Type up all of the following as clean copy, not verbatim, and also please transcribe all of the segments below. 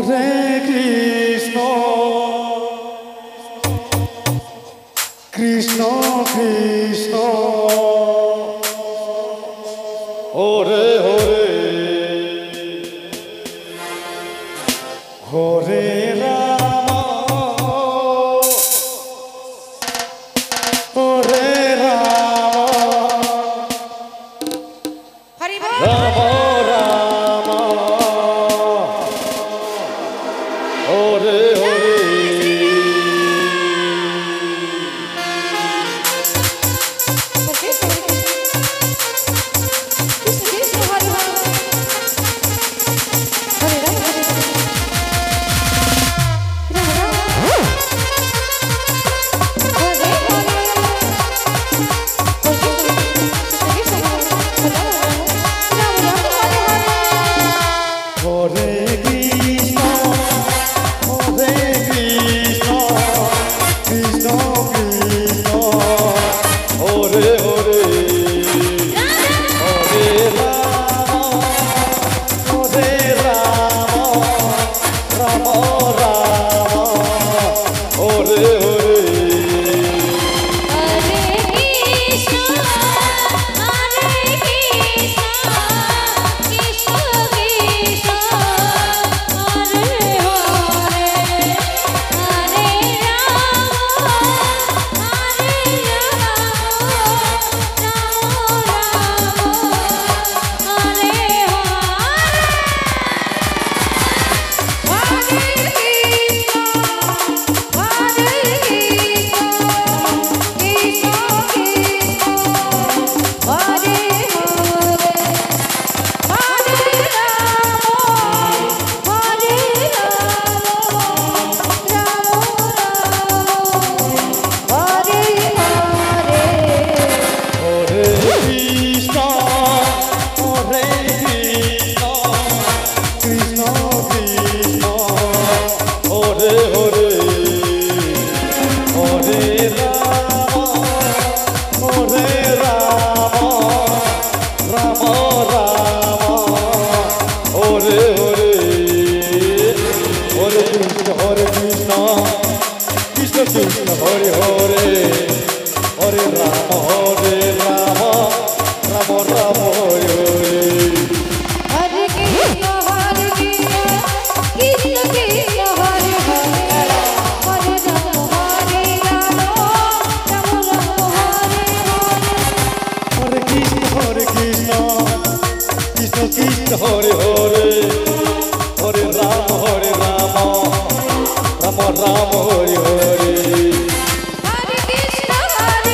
Krishna Krishna Krishna Hare Hare Hare Ram Hare Ram Hari ball Ram Ram Hare Hare Hare Hare Hare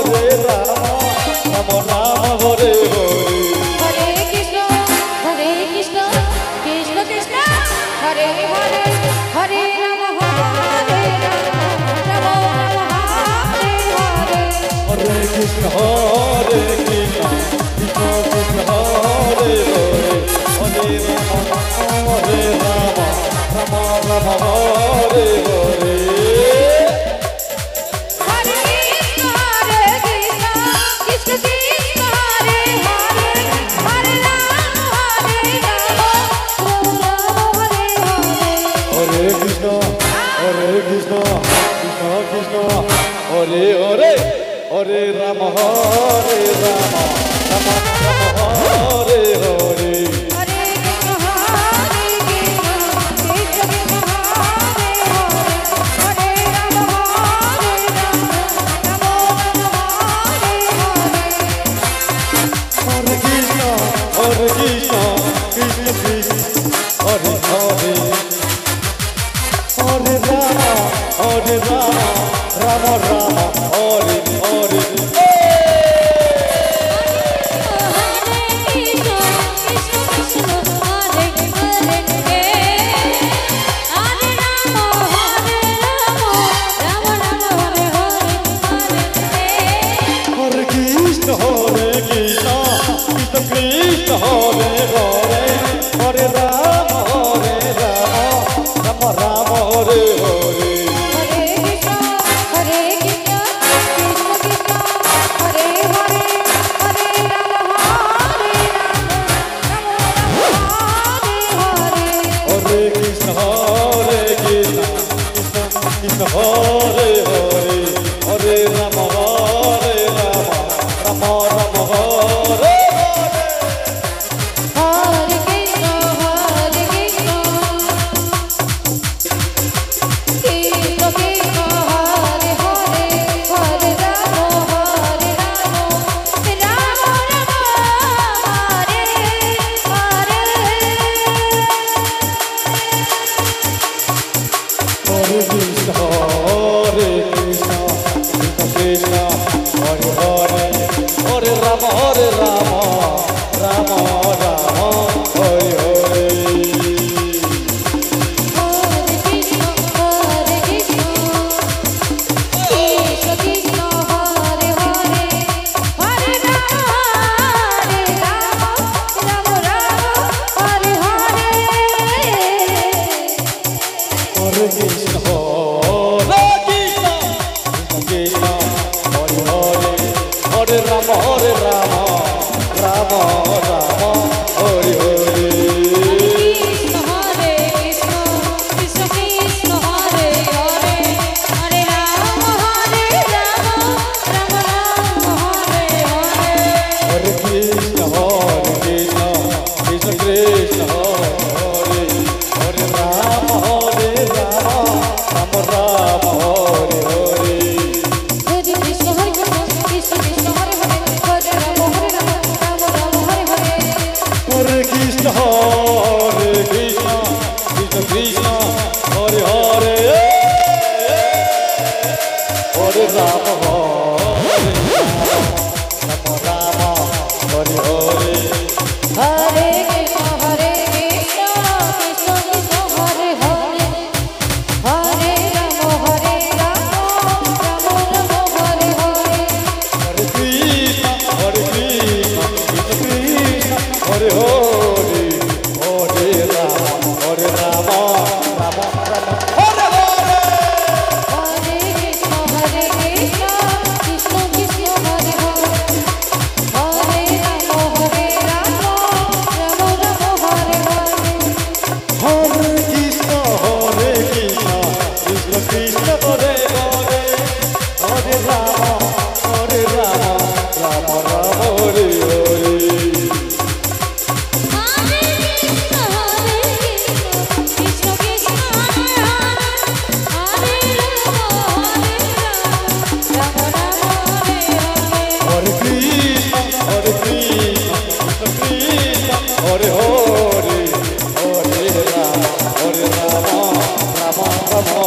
Rama Hare Rama Rama Rama Hare Hare Krishna Krishna Krishna Hare Hare Hare Rama Rama Rama Hare Hare Hare Krishna Krishna Krishna Hare Hare Hare Rama Rama Rama Hare Hare Hare Krishna, Krishna Krishna, Hare Hare, Hare Rama, Hare Rama, Rama Rama, Hare Hare. Hare Krishna, Krishna Krishna, Hare Hare, Hare Rama, Hare Rama, Rama Rama, Hare Hare. Hare Krishna, Hare Krishna, Krishna Krishna, Hare Hare, Hare Rama, Hare Rama, Rama Rama, Hare Hare. Hare Krishna, Hare Krishna, Krishna Krishna, Hare Hare, Hare Rama, Hare Rama, Rama Rama, Hare Hare. Hare Krishna, Hare Krishna, Krishna Krishna, Hare Hare, Hare Rama, Hare Rama, Rama Rama, Hare Hare. Hare Krishna, Hare Krishna, Krishna Krishna, Hare Hare, Hare Rama, Hare Rama, Rama Rama, Hare Hare. Hare Krishna, Hare Krishna, Krishna Krishna, Hare Hare, Hare Rama, Hare Rama, Rama Rama, Hare Hare. Hare Krishna, Hare Krishna, Krishna Krishna, Hare Hare, Hare Rama, Hare Rama, Rama Rama, Hare Hare. Hare Krishna, Hare Krishna, Krishna Krishna, Hare Hare, Hare Rama, Hare Rama, Rama Rama, Hare Hare. Hare Krishna, Hare Krishna, Krishna Krishna, Hare Hare, Hare Rama, Hare Rama, Rama Rama, Hare Hare. Hare Krishna, Hare Krishna, Krishna Krishna, Hare Hare, Hare Rama, Hare Rama, Rama Rama, Hare Hare. Hare Krishna, Hare Krishna, Krishna Krishna, Hare Hare, Hare Rama, Hare Rama, Rama Rama,